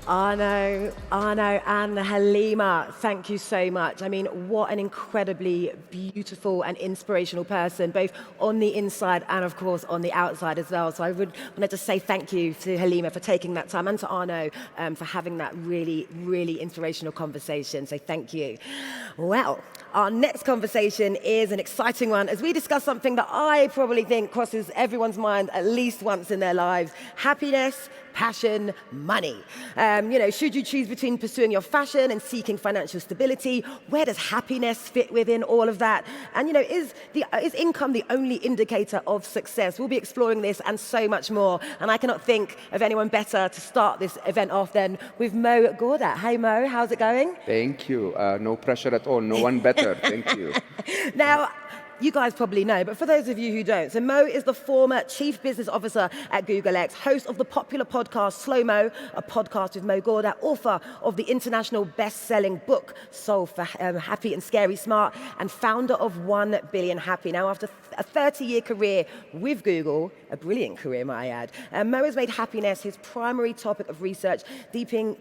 Arno and Halima, thank you so much. I mean, what an incredibly beautiful and inspirational person, both on the inside and, of course, on the outside as well. So I would want to say thank you to Halima for taking that time and to Arno for having that really, really inspirational conversation. So thank you. Well, our next conversation is an exciting one as we discuss something that I probably think crosses everyone's mind at least once in their lives: happiness, passion, money. Should you choose between pursuing your fashion and seeking financial stability? Where does happiness fit within all of that? And is income the only indicator of success? We'll be exploring this and so much more. And I cannot think of anyone better to start this event off than with Mo Gawdat. Hey Mo, how's it going? Thank you. No pressure at all. No one better. Thank you. Now, you guys probably know, but for those of you who don't, so Mo is the former Chief Business Officer at Google X, host of the popular podcast Slow Mo, a podcast with Mo Gawdat, author of the international best-selling book Soul for Happy and Scary Smart, and founder of 1 Billion Happy. Now, after a 30-year career with Google, a brilliant career, might I add, Mo has made happiness his primary topic of research, diving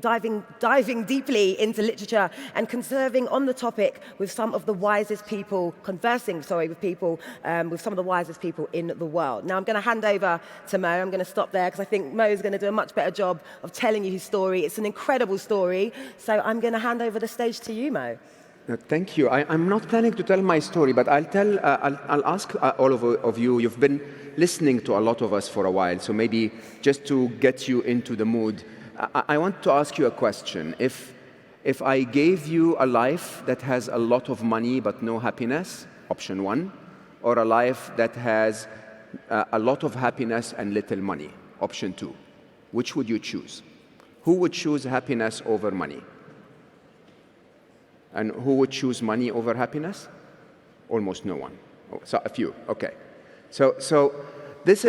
deeply into literature and conserving on the topic with some of the wisest people, with some of the wisest people in the world. Now I'm going to hand over to Mo. I'm going to stop there because I think Mo is going to do a much better job of telling you his story. It's an incredible story. So I'm going to hand over the stage to you, Mo. Thank you. I'm not planning to tell my story, but I'll ask all of you. You've been listening to a lot of us for a while, so maybe just to get you into the mood, I want to ask you a question. If I gave you a life that has a lot of money but no happiness, option one, or a life that has a lot of happiness and little money, option two, which would you choose? Who would choose happiness over money? And who would choose money over happiness? Almost no one. Oh, so a few, okay. So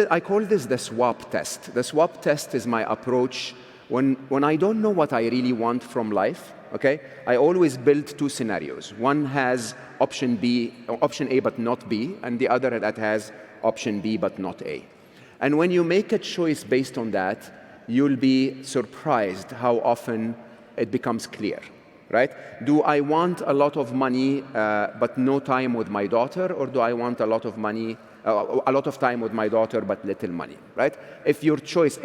I call this the swap test. The swap test is my approach when I don't know what I really want from life. Okay, I always build two scenarios. One has option A but not B, and the other that has option B but not A. And when you make a choice based on that, you'll be surprised how often it becomes clear, right? Do I want a lot of money but no time with my daughter, or do I want a lot of money, a lot of time with my daughter but little money, right? If your choice,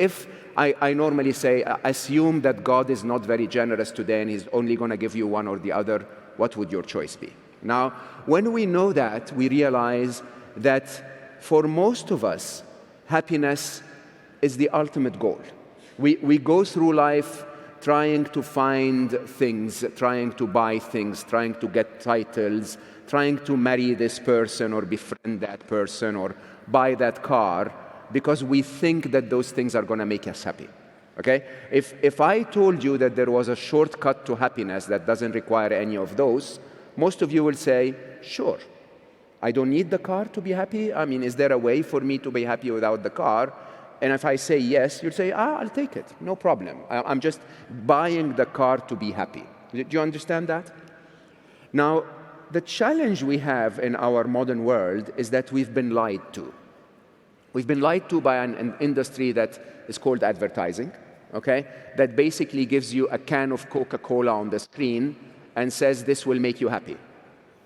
I normally say, assume that God is not very generous today and He's only going to give you one or the other, what would your choice be? Now, when we know that, we realize that for most of us, happiness is the ultimate goal. We go through life trying to find things, trying to buy things, trying to get titles, trying to marry this person or befriend that person or buy that car, because we think that those things are going to make us happy, okay? If I told you that there was a shortcut to happiness that doesn't require any of those, most of you will say, sure, I don't need the car to be happy. I mean, is there a way for me to be happy without the car? And if I say yes, you'll say, I'll take it, no problem. I'm just buying the car to be happy. Do you understand that? Now, the challenge we have in our modern world is that we've been lied to. We've been lied to by an industry that is called advertising, okay? That basically gives you a can of Coca-Cola on the screen and says this will make you happy,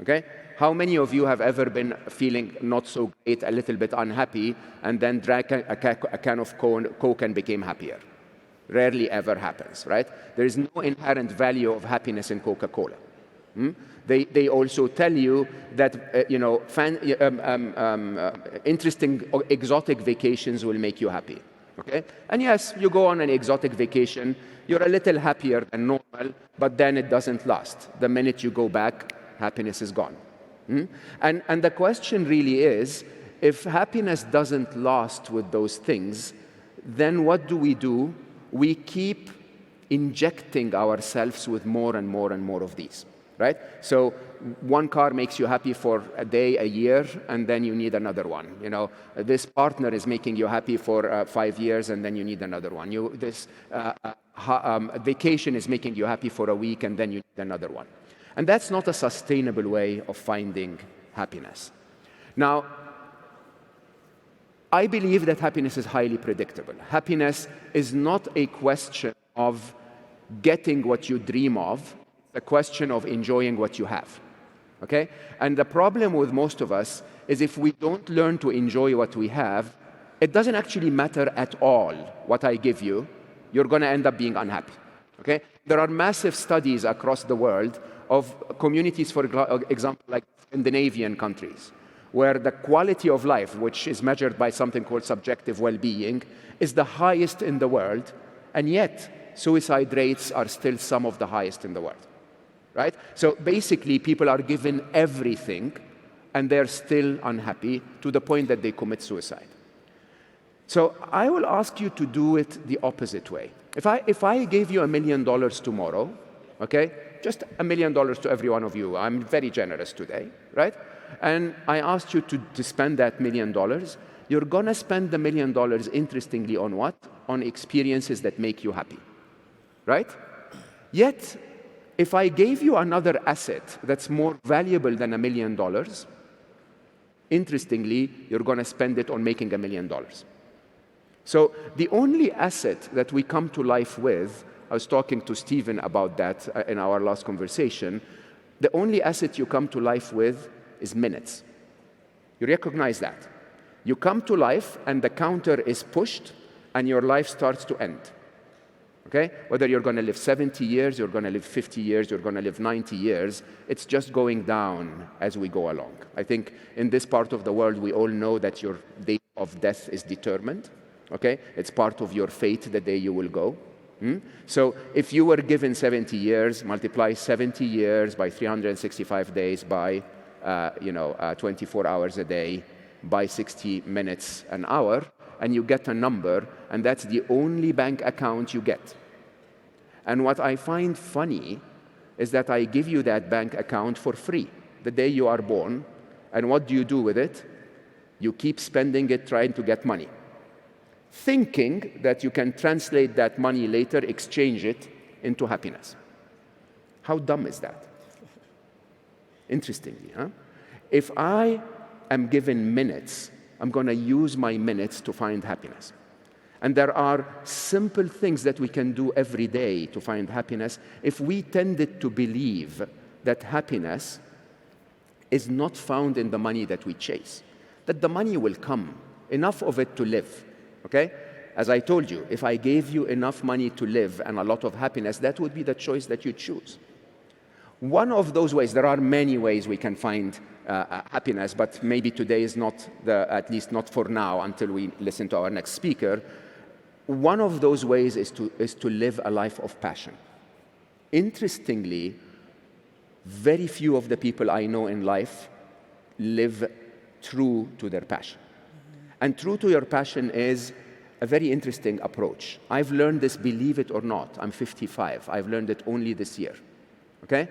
okay? How many of you have ever been feeling not so great, a little bit unhappy, and then drank a can of Coke and became happier? Rarely ever happens, right? There is no inherent value of happiness in Coca-Cola. They also tell you that interesting exotic vacations will make you happy. Okay? And yes, you go on an exotic vacation, you're a little happier than normal, but then it doesn't last. The minute you go back, happiness is gone. And the question really is, if happiness doesn't last with those things, then what do? We keep injecting ourselves with more and more and more of these. Right? So one car makes you happy for a day, a year, and then you need another one. This partner is making you happy for 5 years, and then you need another one. This vacation is making you happy for a week, and then you need another one. And that's not a sustainable way of finding happiness. Now, I believe that happiness is highly predictable. Happiness is not a question of getting what you dream of, the question of enjoying what you have. Okay? And the problem with most of us is if we don't learn to enjoy what we have, it doesn't actually matter at all what I give you, you're going to end up being unhappy. Okay? There are massive studies across the world of communities, for example, like Scandinavian countries, where the quality of life, which is measured by something called subjective well-being, is the highest in the world, and yet suicide rates are still some of the highest in the world. Right? So basically, people are given everything, and they're still unhappy to the point that they commit suicide. So I will ask you to do it the opposite way. If I gave you $1 million tomorrow, okay, just $1 million to every one of you, I'm very generous today, right? And I asked you to spend that $1 million, you're gonna spend the $1 million, interestingly, on what? On experiences that make you happy, right? Yet, if I gave you another asset that's more valuable than $1 million, interestingly, you're gonna spend it on making $1 million. So the only asset that we come to life with, I was talking to Stephen about that in our last conversation, the only asset you come to life with is minutes. You recognize that. You come to life and the counter is pushed and your life starts to end. Okay? Whether you're going to live 70 years, you're going to live 50 years, you're going to live 90 years, it's just going down as we go along. I think in this part of the world, we all know that your date of death is determined. Okay? It's part of your fate the day you will go. So if you were given 70 years, multiply 70 years by 365 days by 24 hours a day, by 60 minutes an hour, and you get a number, and that's the only bank account you get. And what I find funny is that I give you that bank account for free the day you are born, and what do you do with it? You keep spending it trying to get money, thinking that you can translate that money later, exchange it into happiness. How dumb is that? Interestingly, huh? If I am given minutes, I'm going to use my minutes to find happiness. And there are simple things that we can do every day to find happiness if we tended to believe that happiness is not found in the money that we chase, that the money will come, enough of it to live. Okay? As I told you, if I gave you enough money to live and a lot of happiness, that would be the choice that you choose. One of those ways, there are many ways we can find happiness, but maybe today is not at least not for now until we listen to our next speaker. One of those ways is to live a life of passion. Interestingly, very few of the people I know in life live true to their passion. And true to your passion is a very interesting approach. I've learned this, believe it or not. I'm 55. I've learned it only this year. Okay?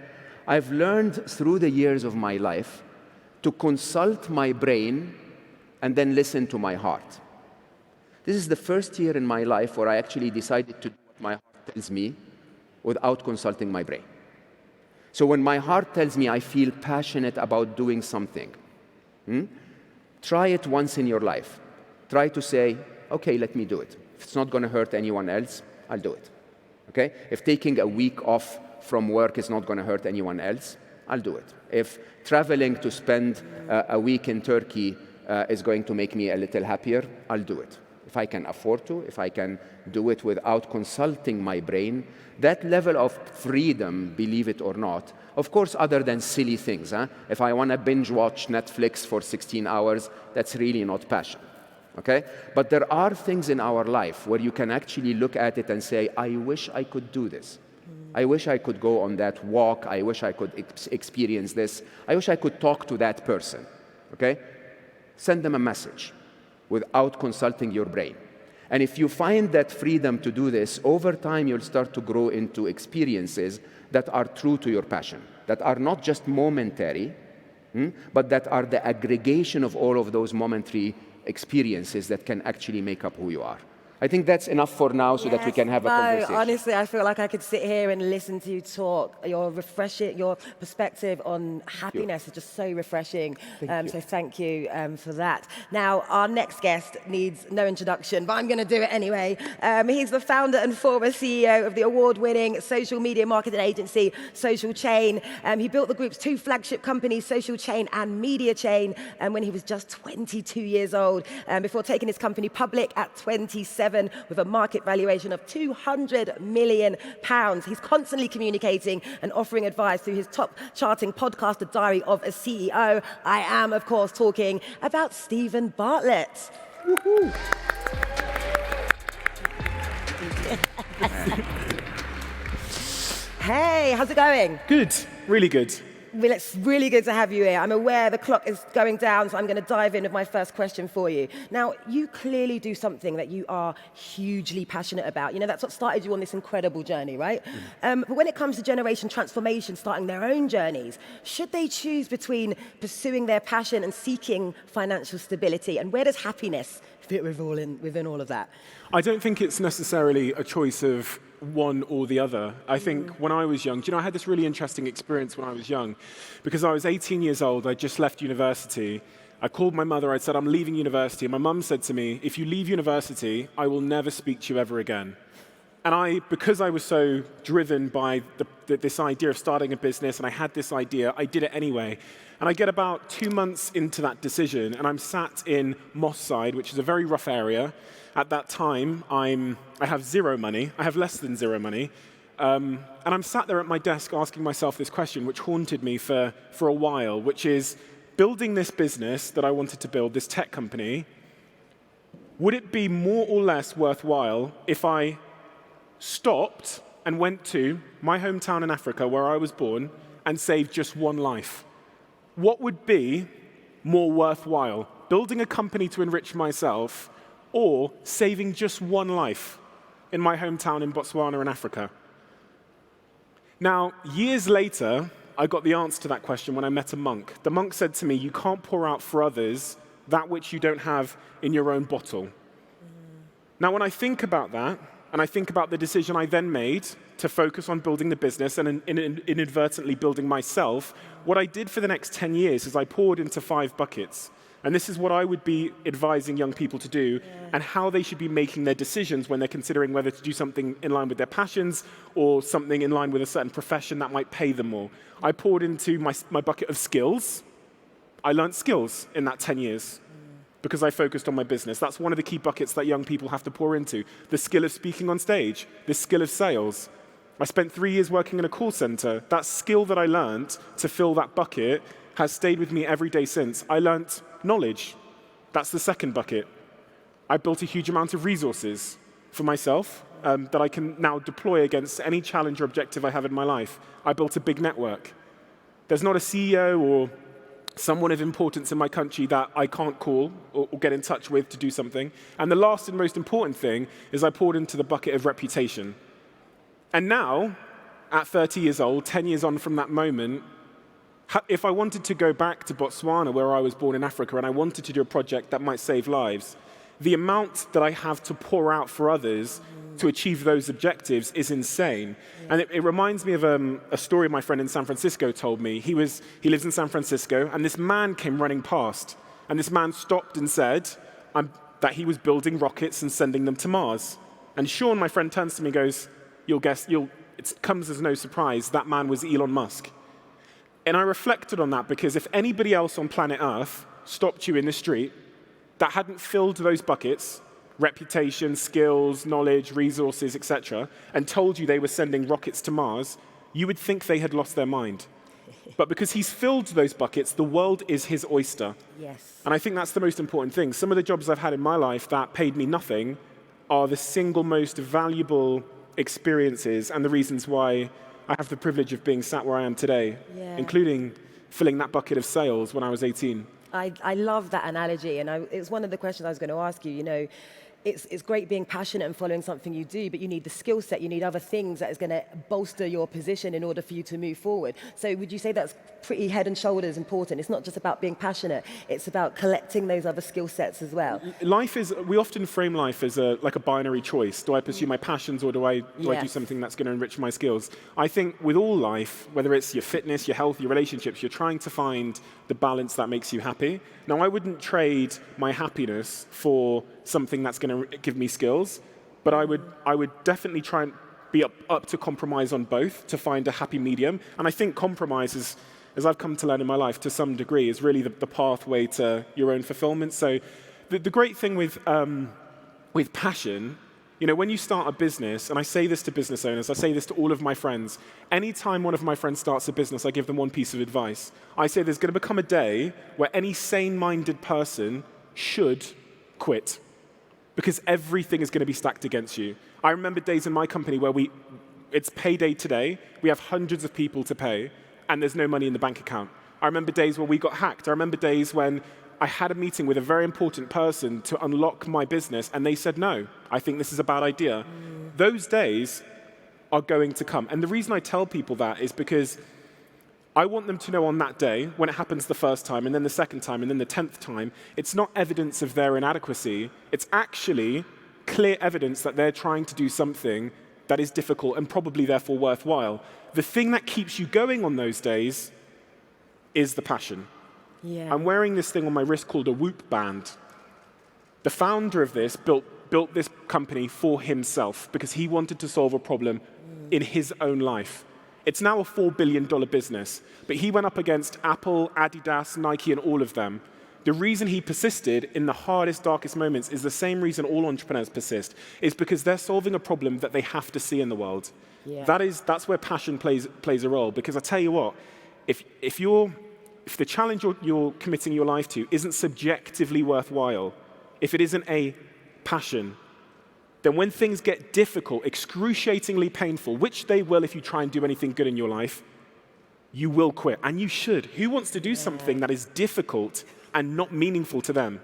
I've learned through the years of my life to consult my brain and then listen to my heart. This is the first year in my life where I actually decided to do what my heart tells me without consulting my brain. So when my heart tells me I feel passionate about doing something, try it once in your life. Try to say, okay, let me do it. If it's not going to hurt anyone else, I'll do it. Okay? If taking a week off from work is not going to hurt anyone else, I'll do it. If traveling to spend a week in Turkey is going to make me a little happier, I'll do it. If I can afford to, if I can do it without consulting my brain, that level of freedom, believe it or not, of course, other than silly things. If I want to binge watch Netflix for 16 hours, that's really not passion. Okay? But there are things in our life where you can actually look at it and say, I wish I could do this. I wish I could go on that walk. I wish I could experience this. I wish I could talk to that person. Okay? Send them a message without consulting your brain. And if you find that freedom to do this, over time you'll start to grow into experiences that are true to your passion, that are not just momentary, but that are the aggregation of all of those momentary experiences that can actually make up who you are. I think that's enough for now so that we can have a conversation. Honestly, I feel like I could sit here and listen to you talk. Your perspective on happiness is just so refreshing. So thank you for that. Now, our next guest needs no introduction, but I'm going to do it anyway. He's the founder and former CEO of the award-winning social media marketing agency, Social Chain. He built the group's 2 flagship companies, Social Chain and Media Chain, when he was just 22 years old, before taking his company public at 27 with a market valuation of £200 million. He's constantly communicating and offering advice through his top-charting podcast, The Diary of a CEO. I am, of course, talking about Stephen Bartlett. Hey, how's it going? Good, really good. Well, it's really good to have you here. I'm aware the clock is going down, so I'm going to dive in with my first question for you. Now, you clearly do something that you are hugely passionate about. You know, that's what started you on this incredible journey, right? But when it comes to generation transformation, starting their own journeys, should they choose between pursuing their passion and seeking financial stability? And where does happiness fit within all of that? I don't think it's necessarily a choice of one or the other. I think when I was young, I had this really interesting experience when I was young, because I was 18 years old, I just left university. I called my mother, I said, I'm leaving university. And my mum said to me, if you leave university, I will never speak to you ever again. And because I was so driven by this idea of starting a business, and I had this idea, I did it anyway. And I get about 2 months into that decision, and I'm sat in Moss Side, which is a very rough area. At that time, I have zero money. I have less than zero money. And I'm sat there at my desk asking myself this question, which haunted me for a while, which is, building this business that I wanted to build, this tech company, would it be more or less worthwhile if I stopped and went to my hometown in Africa, where I was born, and saved just one life? What would be more worthwhile? Building a company to enrich myself, or saving just one life in my hometown in Botswana in Africa? Now, years later, I got the answer to that question when I met a monk. The monk said to me, you can't pour out for others that which you don't have in your own bottle. Now, when I think about that, and I think about the decision I then made to focus on building the business and inadvertently building myself, what I did for the next 10 years is I poured into 5 buckets. And this is what I would be advising young people to do, and how they should be making their decisions when they're considering whether to do something in line with their passions or something in line with a certain profession that might pay them more. I poured into my bucket of skills. I learned skills in that 10 years because I focused on my business. That's one of the key buckets that young people have to pour into. The skill of speaking on stage, the skill of sales. I spent 3 years working in a call center. That skill that I learned to fill that bucket has stayed with me every day since. I learned knowledge. That's the second bucket. I built a huge amount of resources for myself that I can now deploy against any challenge or objective I have in my life. I built a big network. There's not a CEO or someone of importance in my country that I can't call or get in touch with to do something. And the last and most important thing is I poured into the bucket of reputation. And now, at 30 years old, 10 years on from that moment, if I wanted to go back to Botswana, where I was born in Africa, and I wanted to do a project that might save lives, the amount that I have to pour out for others to achieve those objectives is insane. And it reminds me of a story my friend in San Francisco told me. He lives in San Francisco, and this man came running past. And this man stopped and said that he was building rockets and sending them to Mars. And Sean, my friend, turns to me and goes, it comes as no surprise, that man was Elon Musk. And I reflected on that, because if anybody else on planet Earth stopped you in the street that hadn't filled those buckets, reputation, skills, knowledge, resources, etc., and told you they were sending rockets to Mars, you would think they had lost their mind. But because he's filled those buckets, the world is his oyster. Yes. And I think that's the most important thing. Some of the jobs I've had in my life that paid me nothing are the single most valuable experiences and the reasons why I have the privilege of being sat where I am today, including filling that bucket of sales when I was 18. I love that analogy, and it was one of the questions I was going to ask you. You know, it's great being passionate and following something you do, but you need the skill set, you need other things that is going to bolster your position in order for you to move forward. So would you say that's pretty head and shoulders important? It's not just about being passionate, it's about collecting those other skill sets as well. We often frame life as like a binary choice. Do I pursue my passions, or do I do something that's going to enrich my skills? I think with all life, whether it's your fitness, your health, your relationships, you're trying to find the balance that makes you happy. Now, I wouldn't trade my happiness for something that's going to give me skills, but I would definitely try and be up to compromise on both to find a happy medium. And I think compromise is, as I've come to learn in my life to some degree, is really the pathway to your own fulfillment. So the great thing with passion, you know, when you start a business, and I say this to business owners, I say this to all of my friends, anytime one of my friends starts a business, I give them one piece of advice. I say there's going to become a day where any sane-minded person should quit, because everything is going to be stacked against you. I remember days in my company where it's payday today, we have hundreds of people to pay, and there's no money in the bank account. I remember days where we got hacked. I remember days when I had a meeting with a very important person to unlock my business, and they said, no, I think this is a bad idea. Those days are going to come. And the reason I tell people that is because I want them to know on that day, when it happens the first time, and then the second time, and then the 10th time, it's not evidence of their inadequacy. It's actually clear evidence that they're trying to do something that is difficult and probably therefore worthwhile. The thing that keeps you going on those days is the passion. Yeah. I'm wearing this thing on my wrist called a Whoop band. The founder of this built this company for himself because he wanted to solve a problem in his own life. It's now a $4 billion business, but he went up against Apple, Adidas, Nike, and all of them. The reason he persisted in the hardest, darkest moments is the same reason all entrepreneurs persist, is because they're solving a problem that they have to see in the world. Yeah. That's where passion plays a role, because I tell you what, if the challenge you're committing your life to isn't subjectively worthwhile, if it isn't a passion, then when things get difficult, excruciatingly painful, which they will if you try and do anything good in your life, you will quit, and you should. Who wants to do something that is difficult and not meaningful to them?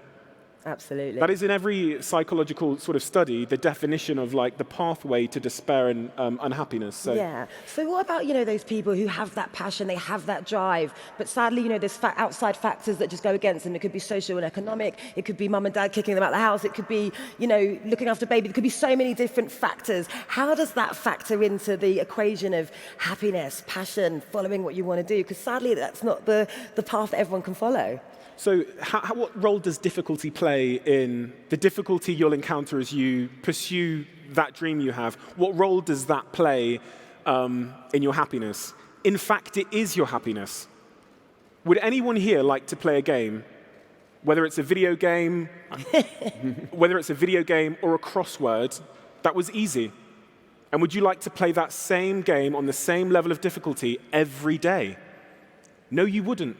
Absolutely. That is in every psychological sort of study, the definition of like the pathway to despair and unhappiness. So. Yeah. So what about, you know, those people who have that passion, they have that drive, but sadly, you know, there's outside factors that just go against them. It could be social and economic. It could be mum and dad kicking them out of the house. It could be, you know, looking after baby. It could be so many different factors. How does that factor into the equation of happiness, passion, following what you want to do? Because sadly, that's not the path that everyone can follow. So what role does difficulty play in the difficulty you'll encounter as you pursue that dream you have? What role does that play in your happiness? In fact, it is your happiness. Would anyone here like to play a game, whether it's a video game, or a crossword, that was easy? And would you like to play that same game on the same level of difficulty every day? No, you wouldn't.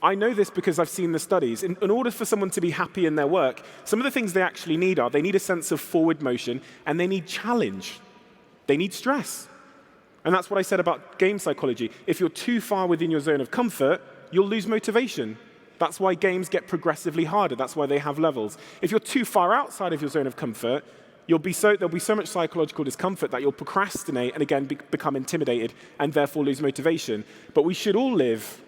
I know this because I've seen the studies. In order for someone to be happy in their work, some of the things they actually need are, they need a sense of forward motion, and they need challenge. They need stress. And that's what I said about game psychology. If you're too far within your zone of comfort, you'll lose motivation. That's why games get progressively harder. That's why they have levels. If you're too far outside of your zone of comfort, there'll be so much psychological discomfort that you'll procrastinate and again become intimidated and therefore lose motivation. But we should all live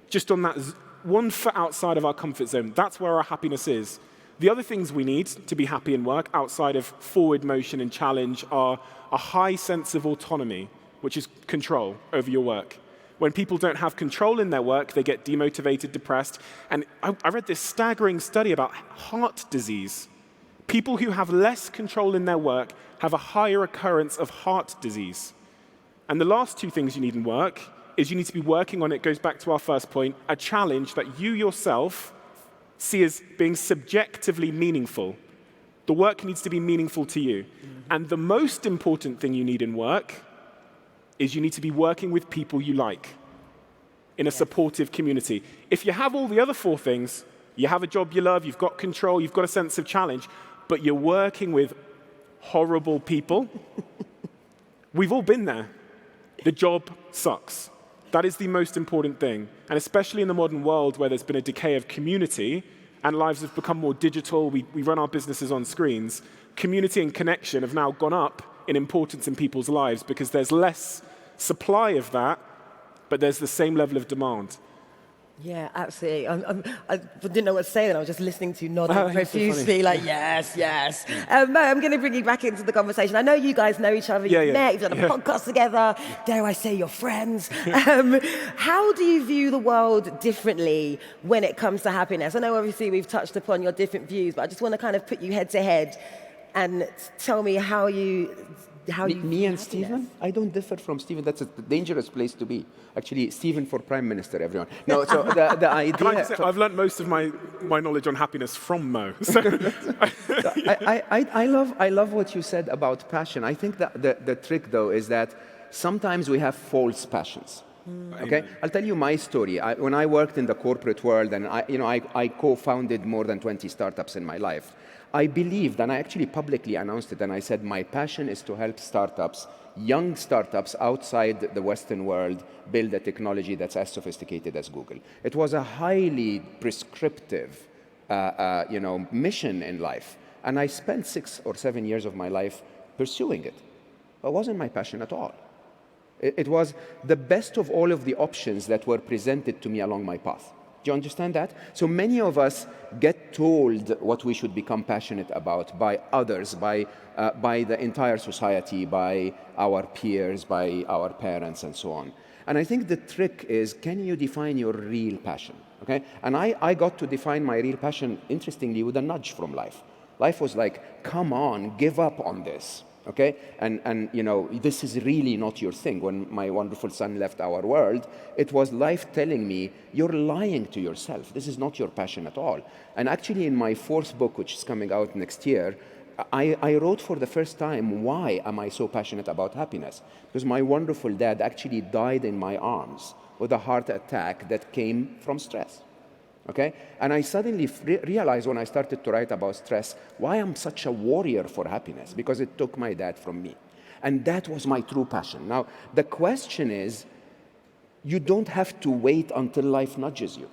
just on that 1 foot outside of our comfort zone. That's where our happiness is. The other things we need to be happy in work outside of forward motion and challenge are a high sense of autonomy, which is control over your work. When people don't have control in their work, they get demotivated, depressed. And I read this staggering study about heart disease. People who have less control in their work have a higher occurrence of heart disease. And the last two things you need in work is you need to be working on, it goes back to our first point, a challenge that you yourself see as being subjectively meaningful. The work needs to be meaningful to you. And the most important thing you need in work is you need to be working with people you like in a supportive community. If you have all the other four things, you have a job you love, you've got control, you've got a sense of challenge, but you're working with horrible people, we've all been there. The job sucks. That is the most important thing. And especially in the modern world where there's been a decay of community and lives have become more digital. We run our businesses on screens. Community and connection have now gone up in importance in people's lives because there's less supply of that, but there's the same level of demand. Yeah, absolutely. I didn't know what to say then. I was just listening to you nodding Oh, you're so profusely, like, yes, yes. Mo, I'm going to bring you back into the conversation. I know you guys know each other. You've met, you've done a podcast together. Dare I say you're friends? How do you view the world differently when it comes to happiness? I know obviously we've touched upon your different views, but I just want to kind of put you head to head and tell me how you Me and Stephen? I don't differ from Stephen. That's a dangerous place to be. Actually, Stephen for Prime Minister, everyone. No, so the idea... Can I just say, I've learned most of my knowledge on happiness from Mo. So. I love what you said about passion. I think that the trick, though, is that sometimes we have false passions. Okay, I'll tell you my story. When I worked in the corporate world, and I co-founded more than 20 startups in my life, I believed, and I actually publicly announced it, and I said my passion is to help startups, young startups outside the Western world, build a technology that's as sophisticated as Google. It was a highly prescriptive, mission in life, and I spent 6 or 7 years of my life pursuing it. It wasn't my passion at all. It was the best of all of the options that were presented to me along my path. Do you understand that? So many of us get told what we should become passionate about by others, by the entire society, by our peers, by our parents, and so on. And I think the trick is, can you define your real passion? Okay? And I got to define my real passion, interestingly, with a nudge from life. Life was like, come on, give up on this. Okay, and this is really not your thing. When my wonderful son left our world, it was life telling me, you're lying to yourself. This is not your passion at all. And actually in my 4th book, which is coming out next year, I wrote for the first time, why am I so passionate about happiness? Because my wonderful dad actually died in my arms with a heart attack that came from stress. Okay? And I suddenly realized when I started to write about stress, why I'm such a warrior for happiness, because it took my dad from me. And that was my true passion. Now, the question is, you don't have to wait until life nudges you.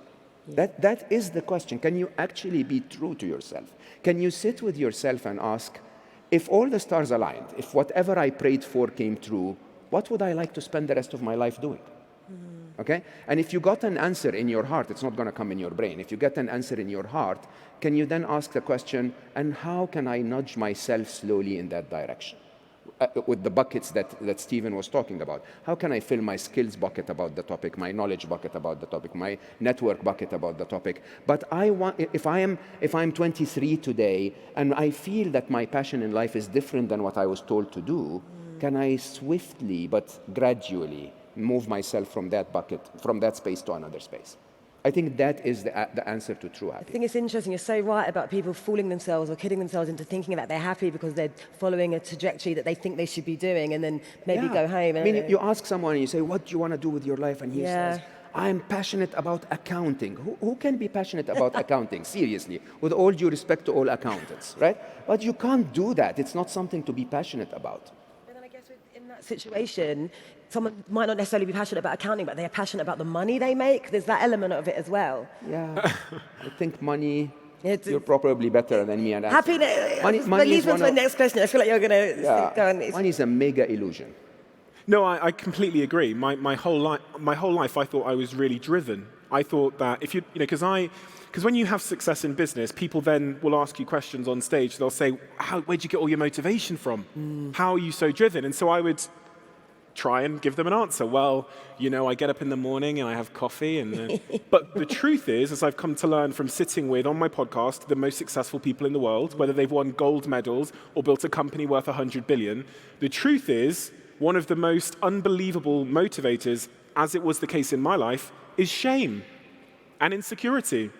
That is the question. Can you actually be true to yourself? Can you sit with yourself and ask, if all the stars aligned, if whatever I prayed for came true, what would I like to spend the rest of my life doing? Okay? And if you got an answer in your heart, it's not going to come in your brain. If you get an answer in your heart, can you then ask the question, and how can I nudge myself slowly in that direction? With the buckets that Stephen was talking about. How can I fill my skills bucket about the topic, my knowledge bucket about the topic, my network bucket about the topic? But if I'm 23 today, and I feel that my passion in life is different than what I was told to do, can I swiftly but gradually move myself from that bucket, from that space to another space? I think that is the answer to true happiness. I think it's interesting. You're so right about people fooling themselves or kidding themselves into thinking that they're happy because they're following a trajectory that they think they should be doing, and then maybe go home. I mean, you ask someone and you say, what do you want to do with your life? And he says, I'm passionate about accounting. Who can be passionate about accounting? Seriously, with all due respect to all accountants, right? But you can't do that. It's not something to be passionate about. In that situation, someone might not necessarily be passionate about accounting, but they are passionate about the money they make. There's that element of it as well. Yeah, I think money. You're probably better than me. And happiness. Money leads me to the next question. I feel like you're going to go on. Money is a mega illusion. No, I completely agree. My whole life, I thought I was really driven. I thought that if because when you have success in business, people then will ask you questions on stage. They'll say, where'd you get all your motivation from? How are you so driven? And so I would try and give them an answer. Well, I get up in the morning and I have coffee. But the truth is, as I've come to learn from sitting with, on my podcast, the most successful people in the world, whether they've won gold medals or built a company worth 100 billion, the truth is, one of the most unbelievable motivators, as it was the case in my life, is shame and insecurity.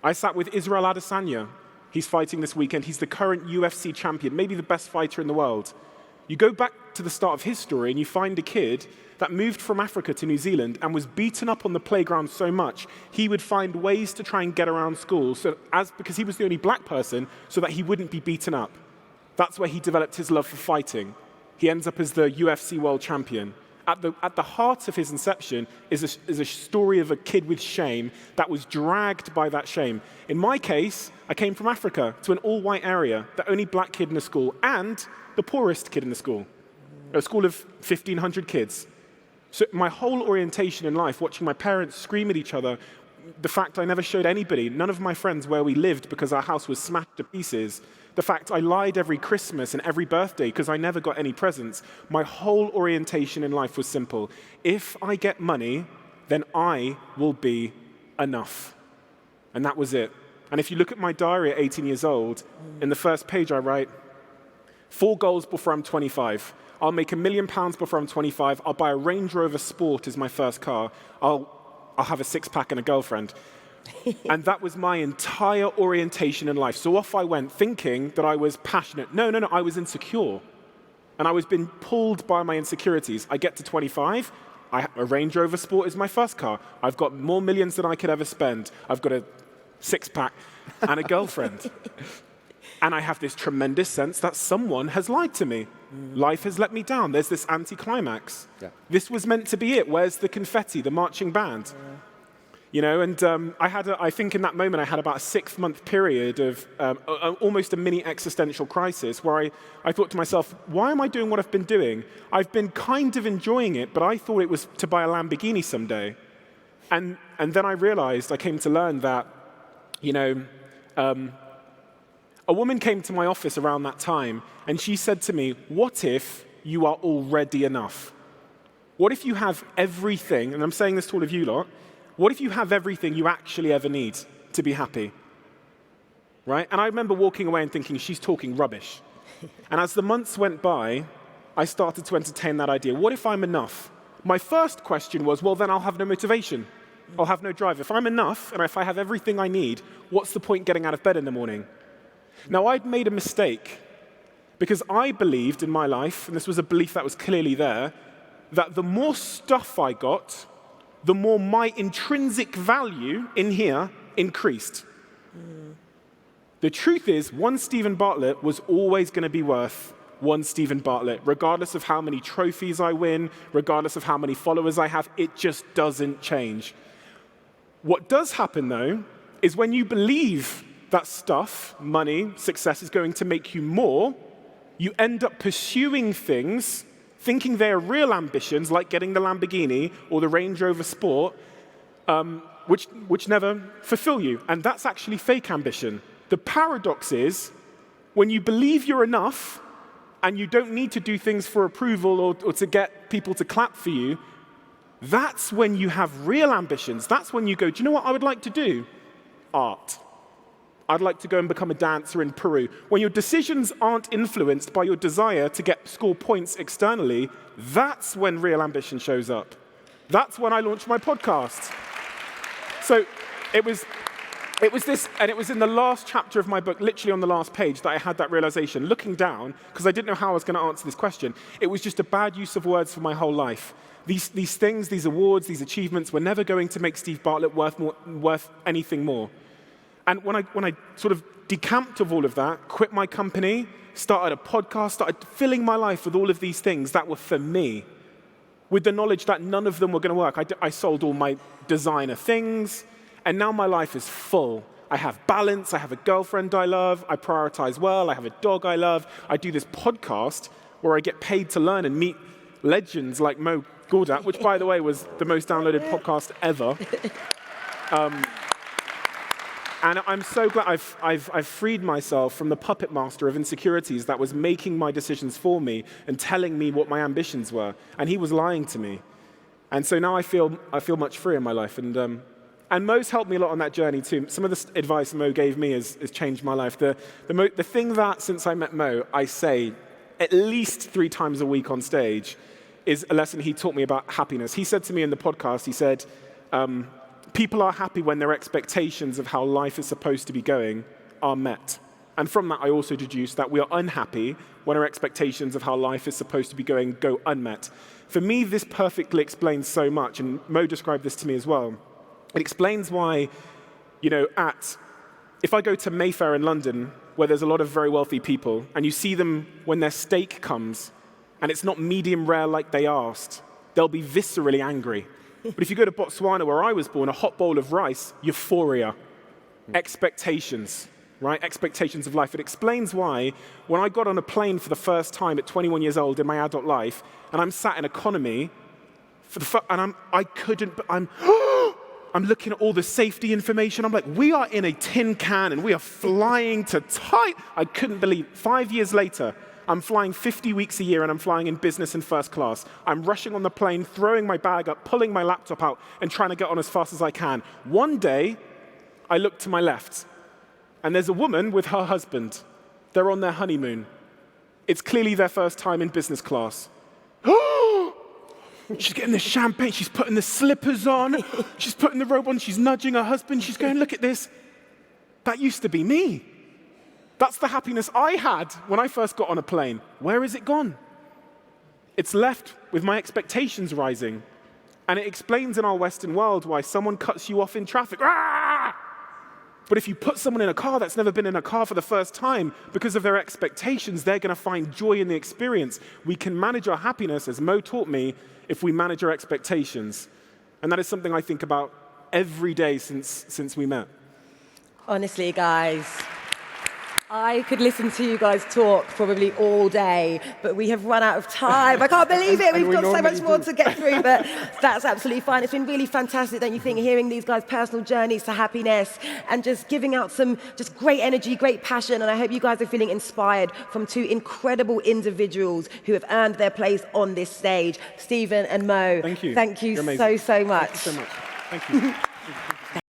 I sat with Israel Adesanya. He's fighting this weekend. He's the current UFC champion, maybe the best fighter in the world. You go back to the start of his story and you find a kid that moved from Africa to New Zealand and was beaten up on the playground so much, he would find ways to try and get around school because he was the only black person, so that he wouldn't be beaten up. That's where he developed his love for fighting. He ends up as the UFC world champion. At the heart of his inception is a story of a kid with shame that was dragged by that shame. In my case, I came from Africa to an all-white area, the only black kid in the school, and the poorest kid in the school, a school of 1,500 kids. So my whole orientation in life, watching my parents scream at each other, the fact I never showed anybody, none of my friends, where we lived because our house was smashed to pieces, the fact I lied every Christmas and every birthday because I never got any presents, my whole orientation in life was simple. If I get money, then I will be enough. And that was it. And if you look at my diary at 18 years old, in the first page I write, 4 goals before I'm 25. I'll make £1 million before I'm 25. I'll buy a Range Rover Sport as my first car. I'll have a six-pack and a girlfriend. And that was my entire orientation in life. So off I went thinking that I was passionate. No, I was insecure. And I was being pulled by my insecurities. I get to 25, a Range Rover Sport is my first car. I've got more millions than I could ever spend. I've got a six-pack and a girlfriend. And I have this tremendous sense that someone has lied to me. Life has let me down. There's this anticlimax. Yeah. This was meant to be it. Where's the confetti, the marching band? Yeah. You know, and I think in that moment I had about a 6-month period of almost a mini existential crisis where I thought to myself, why am I doing what I've been doing? I've been kind of enjoying it, but I thought it was to buy a Lamborghini someday. And then I realized, I came to learn that, you know, a woman came to my office around that time, and she said to me, what if you are already enough? What if you have everything, and I'm saying this to all of you lot, what if you have everything you actually ever need to be happy? Right? And I remember walking away and thinking, she's talking rubbish. And as the months went by, I started to entertain that idea. What if I'm enough? My first question was, well, then I'll have no motivation. I'll have no drive. If I'm enough, and if I have everything I need, what's the point getting out of bed in the morning? Now, I'd made a mistake because I believed in my life, and this was a belief that was clearly there, that the more stuff I got, the more my intrinsic value in here increased. The truth is, one Stephen Bartlett was always going to be worth one Stephen Bartlett, regardless of how many trophies I win, regardless of how many followers I have, it just doesn't change. What does happen, though, is when you believe that stuff, money, success is going to make you more, you end up pursuing things, thinking they're real ambitions, like getting the Lamborghini or the Range Rover Sport, which never fulfill you. And that's actually fake ambition. The paradox is, when you believe you're enough, and you don't need to do things for approval or to get people to clap for you, that's when you have real ambitions. That's when you go, do you know what I would like to do? Art. I'd like to go and become a dancer in Peru. When your decisions aren't influenced by your desire to score points externally, that's when real ambition shows up. That's when I launched my podcast. So it was this, and it was in the last chapter of my book, literally on the last page, that I had that realization. Looking down, because I didn't know how I was going to answer this question, it was just a bad use of words for my whole life. These things, these awards, these achievements were never going to make Steve Bartlett worth anything more. And when I sort of decamped of all of that, quit my company, started a podcast, started filling my life with all of these things that were for me, with the knowledge that none of them were going to work. I sold all my designer things, and now my life is full. I have balance, I have a girlfriend I love, I prioritize well, I have a dog I love, I do this podcast where I get paid to learn and meet legends like Gawdat, which, by the way, was the most downloaded podcast ever. And I'm so glad I've freed myself from the puppet master of insecurities that was making my decisions for me and telling me what my ambitions were. And he was lying to me. And so now I feel much freer in my life. And Mo's helped me a lot on that journey too. Some of the advice Mo gave me has changed my life. The thing that, since I met Mo, I say at least 3 times a week on stage is a lesson he taught me about happiness. He said to me in the podcast, he said, people are happy when their expectations of how life is supposed to be going are met. And from that, I also deduced that we are unhappy when our expectations of how life is supposed to be going go unmet. For me, this perfectly explains so much, and Mo described this to me as well. It explains why, if I go to Mayfair in London, where there's a lot of very wealthy people, and you see them when their steak comes, and it's not medium rare like they asked, they'll be viscerally angry. But if you go to Botswana, where I was born, a hot bowl of rice, euphoria, expectations, right? Expectations of life. It explains why when I got on a plane for the first time at 21 years old in my adult life, and I'm sat in economy, I'm looking at all the safety information. I'm like, we are in a tin can and we are flying to tight. I couldn't believe 5 years later, I'm flying 50 weeks a year and I'm flying in business and first class. I'm rushing on the plane, throwing my bag up, pulling my laptop out, and trying to get on as fast as I can. One day, I look to my left, and there's a woman with her husband. They're on their honeymoon. It's clearly their first time in business class. She's getting the champagne, she's putting the slippers on, she's putting the robe on, she's nudging her husband, she's going, look at this. That used to be me. That's the happiness I had when I first got on a plane. Where is it gone? It's left with my expectations rising. And it explains in our Western world why someone cuts you off in traffic. Ah! But if you put someone in a car that's never been in a car for the first time, because of their expectations, they're going to find joy in the experience. We can manage our happiness, as Mo taught me, if we manage our expectations. And that is something I think about every day since we met. Honestly, guys, I could listen to you guys talk probably all day, but we have run out of time. I can't believe it. We've got so much more to get through, but that's absolutely fine. It's been really fantastic, don't you think, hearing these guys' personal journeys to happiness and just giving out some just great energy, great passion. And I hope you guys are feeling inspired from two incredible individuals who have earned their place on this stage. Stephen and Mo, thank you. Thank you so much. Thank you so much. Thank you.